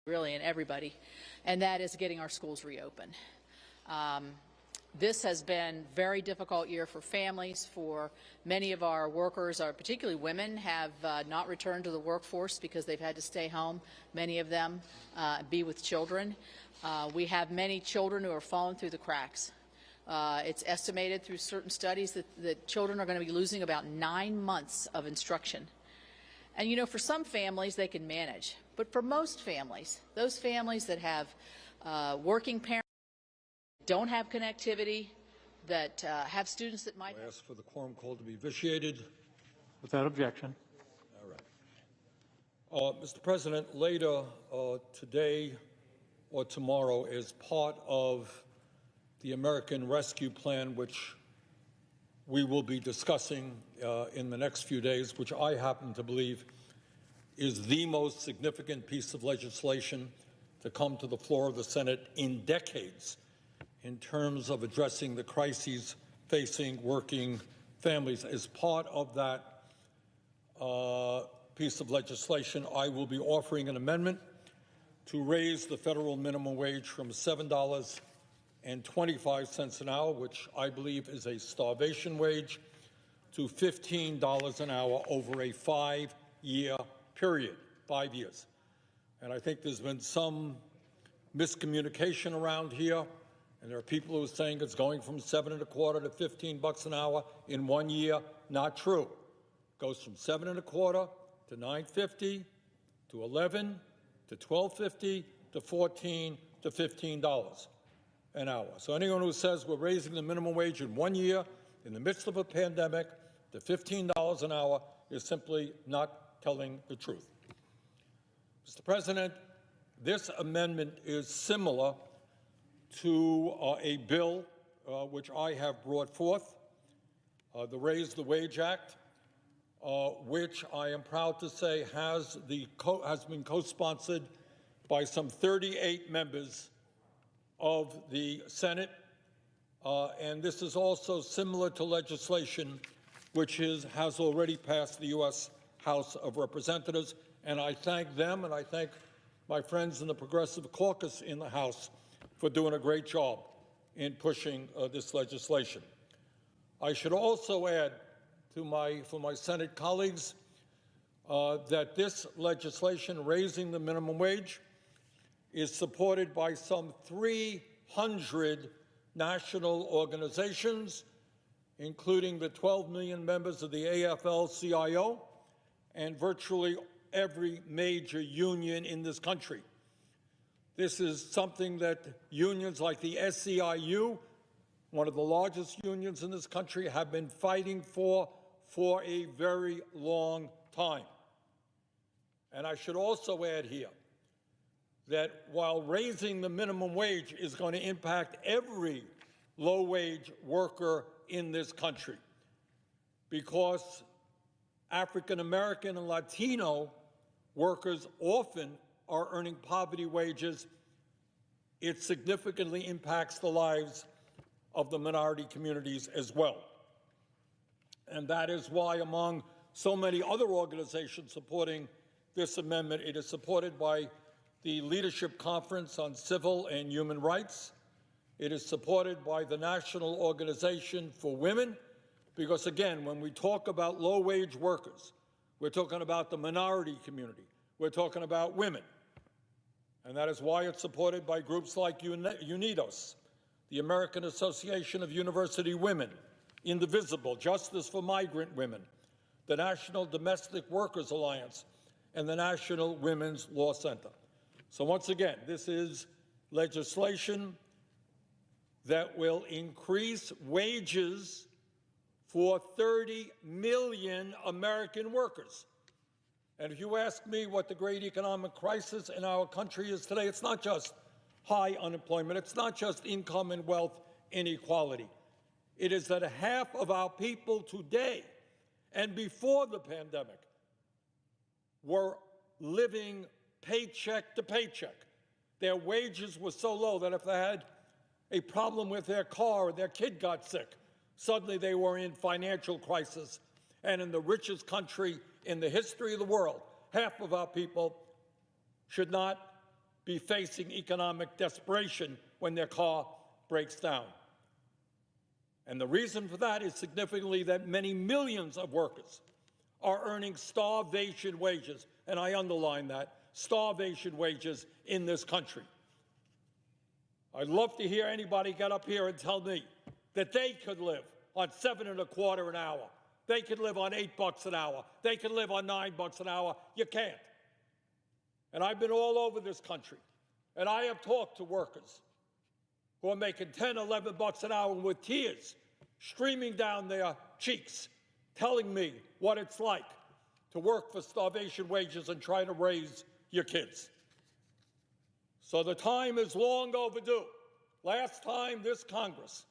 really, and everybody, and that is getting our schools reopened. This has been a very difficult year for families, for many of our workers, particularly women, have not returned to the workforce because they've had to stay home, many of them be with children. We have many children who are falling through the cracks. It's estimated through certain studies that children are going to be losing about 9 months of instruction. And, you know, for some families, they can manage. But for most families, those families that have working parents, don't have connectivity, that have students that might... I ask for the quorum call to be vitiated. Without objection. All right. Mr. President, later today or tomorrow, as part of the American Rescue Plan, which we will be discussing in the next few days, which I happen to believe is the most significant piece of legislation to come to the floor of the Senate in decades in terms of addressing the crises facing working families. As part of that piece of legislation, I will be offering an amendment to raise the federal minimum wage from $7.25 an hour, which I believe is a starvation wage, to $15 an hour over a 5-year period, 5 years. And I think there's been some miscommunication around here, and there are people who are saying it's going from $7.25 to $15 an hour in 1 year. Not true. It goes from $7.25 to $9.50 to $11 to $12.50 to $14 to $15 an hour. So anyone who says we're raising the minimum wage in 1 year in the midst of a pandemic to $15 an hour is simply not telling the truth. Mr. President, this amendment is similar to a bill which I have brought forth, the Raise the Wage Act, which I am proud to say has been co-sponsored by some 38 members of the Senate, and this is also similar to legislation which has already passed the U.S. House of Representatives, and I thank them and I thank my friends in the Progressive Caucus in the House for doing a great job in pushing this legislation. I should also add for my Senate colleagues that this legislation raising the minimum wage is supported by some 300 national organizations, including the 12 million members of the AFL-CIO and virtually every major union in this country. This is something that unions like the SEIU, one of the largest unions in this country, have been fighting for a very long time. And I should also add here that while raising the minimum wage is going to impact every low-wage worker in this country, because African American and Latino workers often are earning poverty wages, it significantly impacts the lives of the minority communities as well. And that is why, among so many other organizations supporting this amendment, it is supported by the Leadership Conference on Civil and Human Rights. It is supported by the National Organization for Women, because, again, when we talk about low-wage workers, we're talking about the minority community. We're talking about women. And that is why it's supported by groups like UNIDOS, the American Association of University Women, Indivisible, Justice for Migrant Women, the National Domestic Workers Alliance, and the National Women's Law Center. So once again, this is legislation that will increase wages for 30 million American workers. And if you ask me what the great economic crisis in our country is today, it's not just high unemployment, it's not just income and wealth inequality. It is that half of our people today and before the pandemic were living paycheck to paycheck. Their wages were so low that if they had a problem with their car or their kid got sick, suddenly they were in financial crisis. And in the richest country in the history of the world, half of our people should not be facing economic desperation when their car breaks down. And the reason for that is significantly that many millions of workers are earning starvation wages, and I underline that, starvation wages in this country. I'd love to hear anybody get up here and tell me that they could live on $7.25 an hour. They could live on $8 an hour. They could live on $9 an hour. You can't. And I've been all over this country, and I have talked to workers who are making $10, $11 an hour with tears streaming down their cheeks, telling me what it's like to work for starvation wages and try to raise your kids. So the time is long overdue. Last time this Congress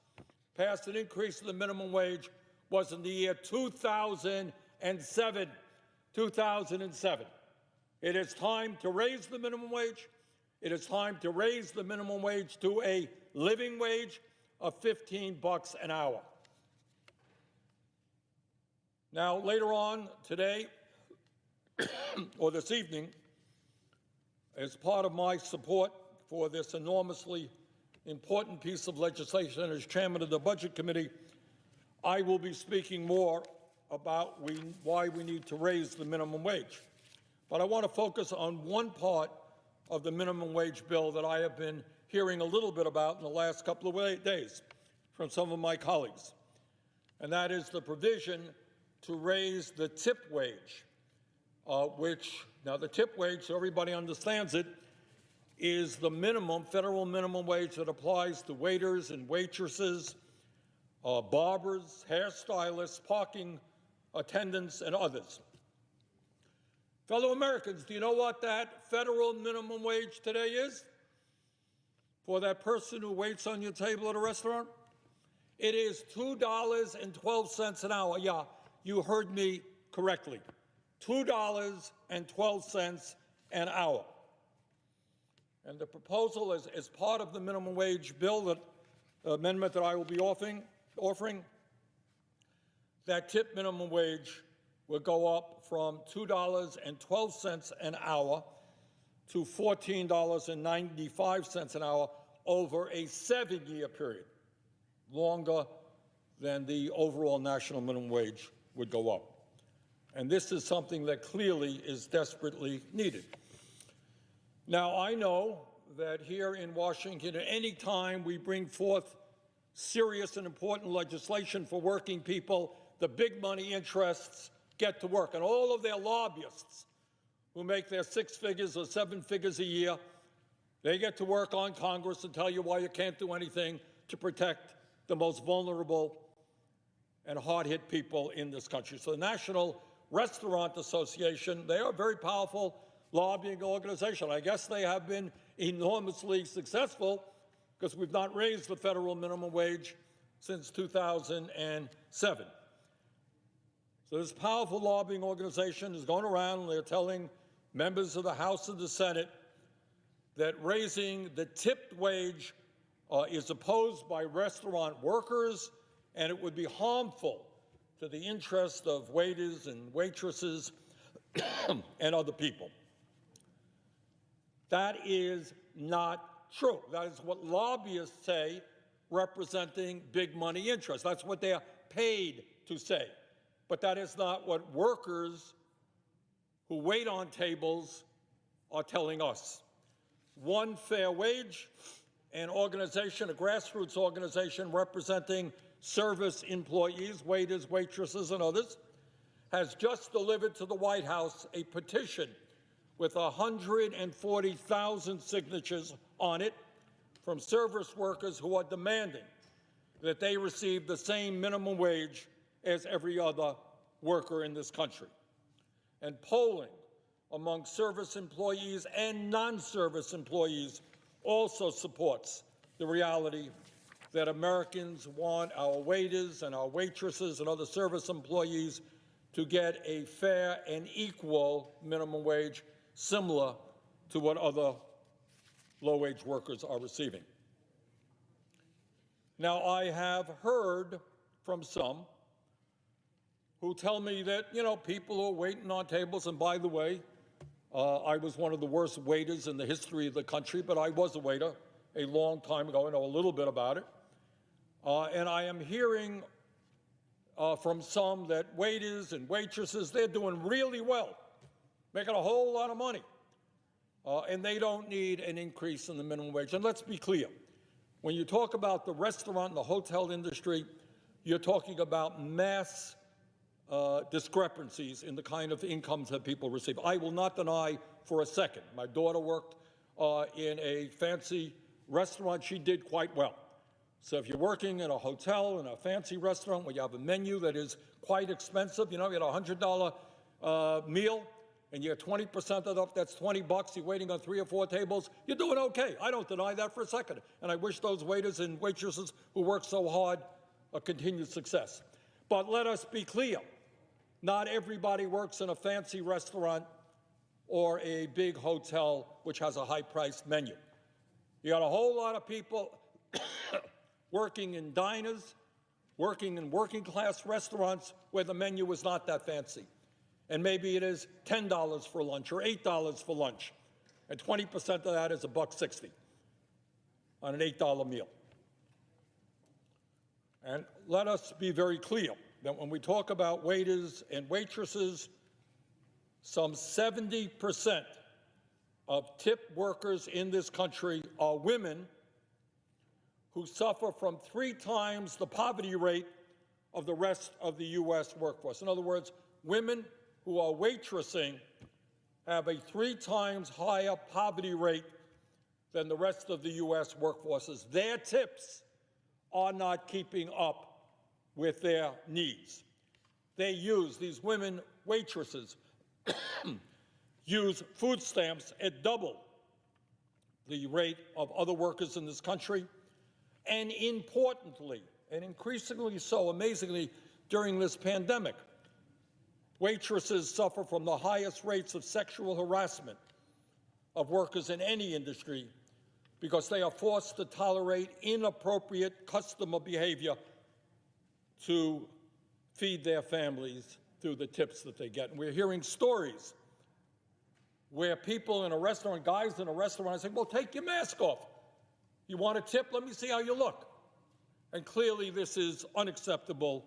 passed an increase in the minimum wage was in the year 2007. 2007. It is time to raise the minimum wage. It is time to raise the minimum wage to a living wage of $15 an hour. Now, later on today, or this evening, as part of my support for this enormously important piece of legislation as chairman of the Budget Committee, I will be speaking more about why we need to raise the minimum wage. But I want to focus on one part of the minimum wage bill that I have been hearing a little bit about in the last couple of days from some of my colleagues, and that is the provision to raise the tip wage, now the tip wage, so everybody understands it, is the minimum, federal minimum wage that applies to waiters and waitresses, barbers, hairstylists, parking attendants, and others. Fellow Americans, do you know what that federal minimum wage today is for that person who waits on your table at a restaurant? It is $2.12 an hour. Yeah, you heard me correctly. $2.12 an hour. And the proposal is part of the minimum wage bill, amendment that I will be offering, that tip minimum wage will go up from $2.12 an hour to $14.95 an hour over a 7-year period, longer than the overall national minimum wage would go up. And this is something that clearly is desperately needed. Now, I know that here in Washington, at any time we bring forth serious and important legislation for working people, the big money interests get to work. And all of their lobbyists who make their 6 figures or 7 figures a year, they get to work on Congress and tell you why you can't do anything to protect the most vulnerable and hard-hit people in this country. So the National Restaurant Association, they are a very powerful lobbying organization. I guess they have been enormously successful because we've not raised the federal minimum wage since 2007. So this powerful lobbying organization is going around and they're telling members of the House and the Senate that raising the tipped wage is opposed by restaurant workers and it would be harmful to the interest of waiters and waitresses and other people. That is not true. That is what lobbyists say representing big money interests. That's what they are paid to say. But that is not what workers who wait on tables are telling us. One Fair Wage, an organization, a grassroots organization representing service employees, waiters, waitresses, and others, has just delivered to the White House a petition with 140,000 signatures on it from service workers who are demanding that they receive the same minimum wage as every other worker in this country. And polling among service employees and non-service employees also supports the reality that Americans want our waiters and our waitresses and other service employees to get a fair and equal minimum wage similar to what other low-wage workers are receiving. Now, I have heard from some who tell me that, people are waiting on tables, and by the way, I was one of the worst waiters in the history of the country, but I was a waiter a long time ago. I know a little bit about it. And I am hearing from some that waiters and waitresses, they're doing really well, making a whole lot of money, and they don't need an increase in the minimum wage. And let's be clear, when you talk about the restaurant and the hotel industry, you're talking about mass discrepancies in the kind of incomes that people receive. I will not deny for a second, my daughter worked in a fancy restaurant. She did quite well. So if you're working in a hotel, in a fancy restaurant where you have a menu that is quite expensive, you know, you get a $100 meal, and you get 20% of it, that's $20, you're waiting on 3 or 4 tables, you're doing okay. I don't deny that for a second. And I wish those waiters and waitresses who work so hard a continued success. But let us be clear, not everybody works in a fancy restaurant or a big hotel which has a high-priced menu. You got a whole lot of people working in diners, working in working-class restaurants where the menu is not that fancy. And maybe it is $10 for lunch or $8 for lunch, and 20% of that is $1.60 on an $8 meal. And let us be very clear that when we talk about waiters and waitresses, some 70% of tip workers in this country are women who suffer from 3 times the poverty rate of the rest of the U.S. workforce. In other words, women who are waitressing have a 3 times higher poverty rate than the rest of the U.S. workforces. Their tips are not keeping up with their needs. These women waitresses use food stamps at double the rate of other workers in this country. And importantly, and increasingly so, amazingly, during this pandemic, waitresses suffer from the highest rates of sexual harassment of workers in any industry because they are forced to tolerate inappropriate customer behavior to feed their families through the tips that they get. And we're hearing stories where people in a restaurant, guys in a restaurant, say, well, take your mask off. You want a tip? Let me see how you look. And clearly this is unacceptable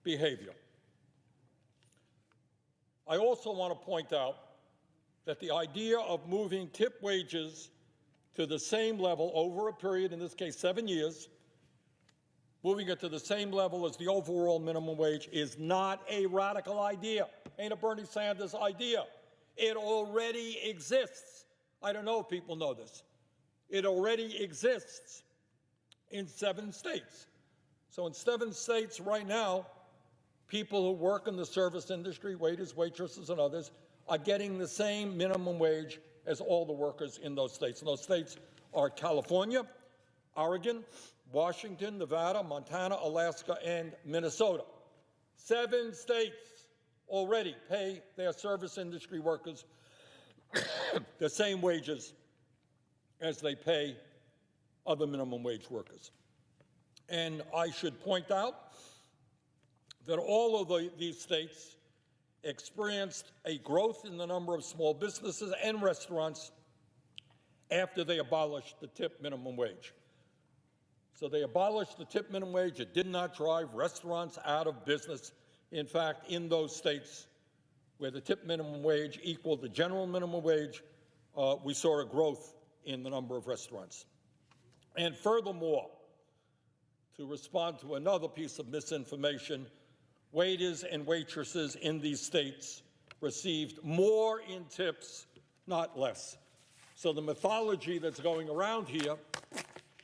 behavior. I also want to point out that the idea of moving tip wages to the same level over a period, in this case 7 years, moving it to the same level as the overall minimum wage is not a radical idea. Ain't a Bernie Sanders idea. It already exists. I don't know if people know this. It already exists in 7 states. So in 7 states right now, people who work in the service industry, waiters, waitresses, and others, are getting the same minimum wage as all the workers in those states. And those states are California, Oregon, Washington, Nevada, Montana, Alaska, and Minnesota. 7 states already pay their service industry workers the same wages as they pay other minimum wage workers. And I should point out that all of these states experienced a growth in the number of small businesses and restaurants after they abolished the tip minimum wage. So they abolished the tip minimum wage. It did not drive restaurants out of business. In fact, in those states where the tip minimum wage equaled the general minimum wage, we saw a growth in the number of restaurants. And furthermore, to respond to another piece of misinformation, waiters and waitresses in these states received more in tips, not less. So the mythology that's going around here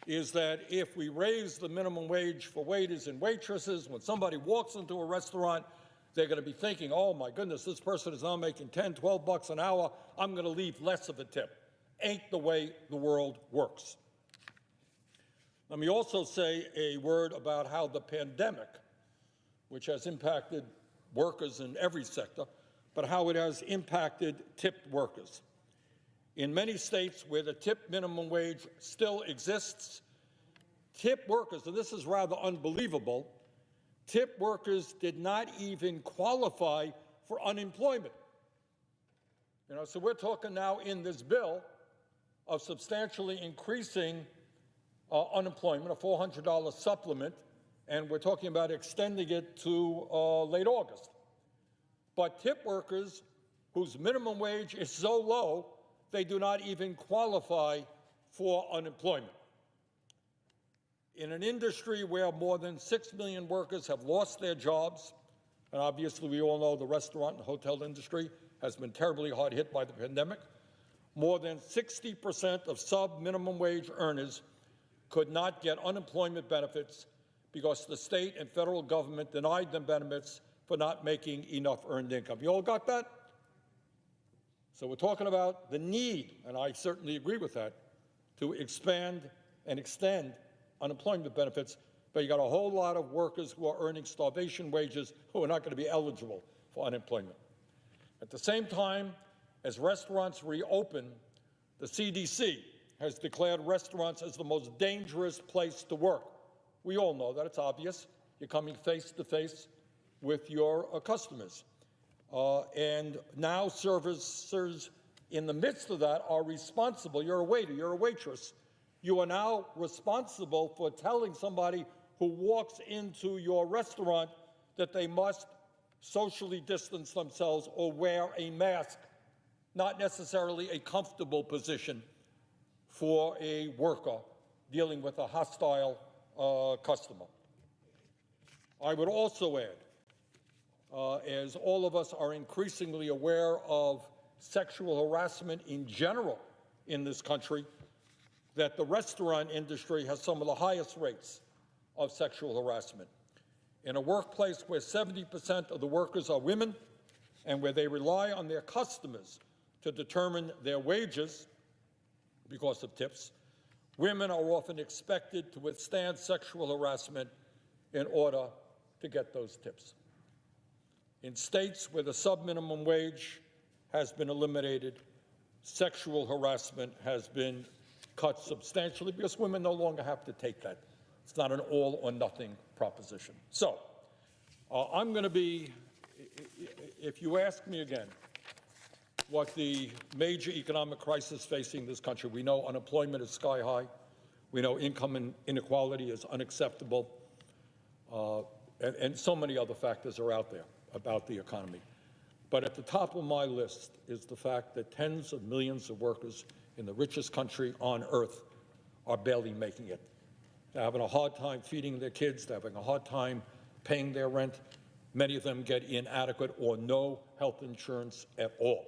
is that if we raise the minimum wage for waiters and waitresses, when somebody walks into a restaurant, they're going to be thinking, oh my goodness, this person is now making 10, 12 bucks an hour, I'm going to leave less of a tip. Ain't the way the world works. Let me also say a word about how the pandemic, which has impacted workers in every sector, but how it has impacted tipped workers. In many states where the tip minimum wage still exists, tip workers, and this is rather unbelievable, tip workers did not even qualify for unemployment. So we're talking now in this bill of substantially increasing unemployment, a $400 supplement, and we're talking about extending it to late August. But tip workers whose minimum wage is so low, they do not even qualify for unemployment. In an industry where more than 6 million workers have lost their jobs, and obviously we all know the restaurant and hotel industry has been terribly hard hit by the pandemic, more than 60% of sub-minimum wage earners could not get unemployment benefits because the state and federal government denied them benefits for not making enough earned income. You all got that? So we're talking about the need, and I certainly agree with that, to expand and extend unemployment benefits, but you got a whole lot of workers who are earning starvation wages who are not going to be eligible for unemployment. At the same time, as restaurants reopen, the CDC has declared restaurants as the most dangerous place to work. We all know that. It's obvious. You're coming face to face with your customers. And now servers in the midst of that are responsible. You're a waiter, you're a waitress. You are now responsible for telling somebody who walks into your restaurant that they must socially distance themselves or wear a mask, not necessarily a comfortable position for a worker dealing with a hostile customer. I would also add, as all of us are increasingly aware of sexual harassment in general in this country, that the restaurant industry has some of the highest rates of sexual harassment. In a workplace where 70% of the workers are women and where they rely on their customers to determine their wages because of tips, women are often expected to withstand sexual harassment in order to get those tips. In states where the sub-minimum wage has been eliminated, sexual harassment has been cut substantially because women no longer have to take that. It's not an all or nothing proposition. So I'm going to be, if you ask me again, what the major economic crisis facing this country, we know unemployment is sky high. We know income inequality is unacceptable. And so many other factors are out there about the economy. But at the top of my list is the fact that tens of millions of workers in the richest country on earth are barely making it. They're having a hard time feeding their kids. They're having a hard time paying their rent. Many of them get inadequate or no health insurance at all.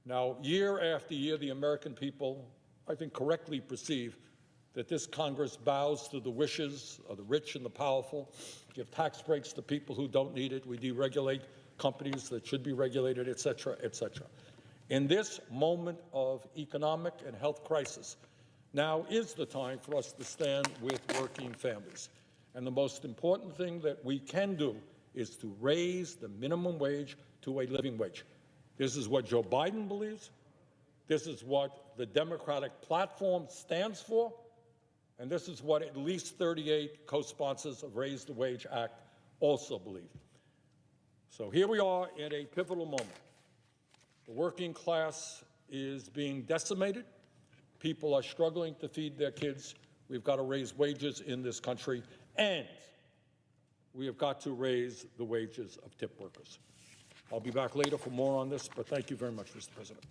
Now, year after year, the American people, I think, correctly perceive that this Congress bows to the wishes of the rich and the powerful, give tax breaks to people who don't need it. We deregulate companies that should be regulated, et cetera, et cetera. In this moment of economic and health crisis, now is the time for us to stand with working families. And the most important thing that we can do is to raise the minimum wage to a living wage. This is what Joe Biden believes. This is what the Democratic platform stands for. And this is what at least 38 co-sponsors of Raise the Wage Act also believe. So here we are at a pivotal moment. The working class is being decimated. People are struggling to feed their kids. We've got to raise wages in this country, and we have got to raise the wages of tip workers. I'll be back later for more on this, but thank you very much, Mr. President.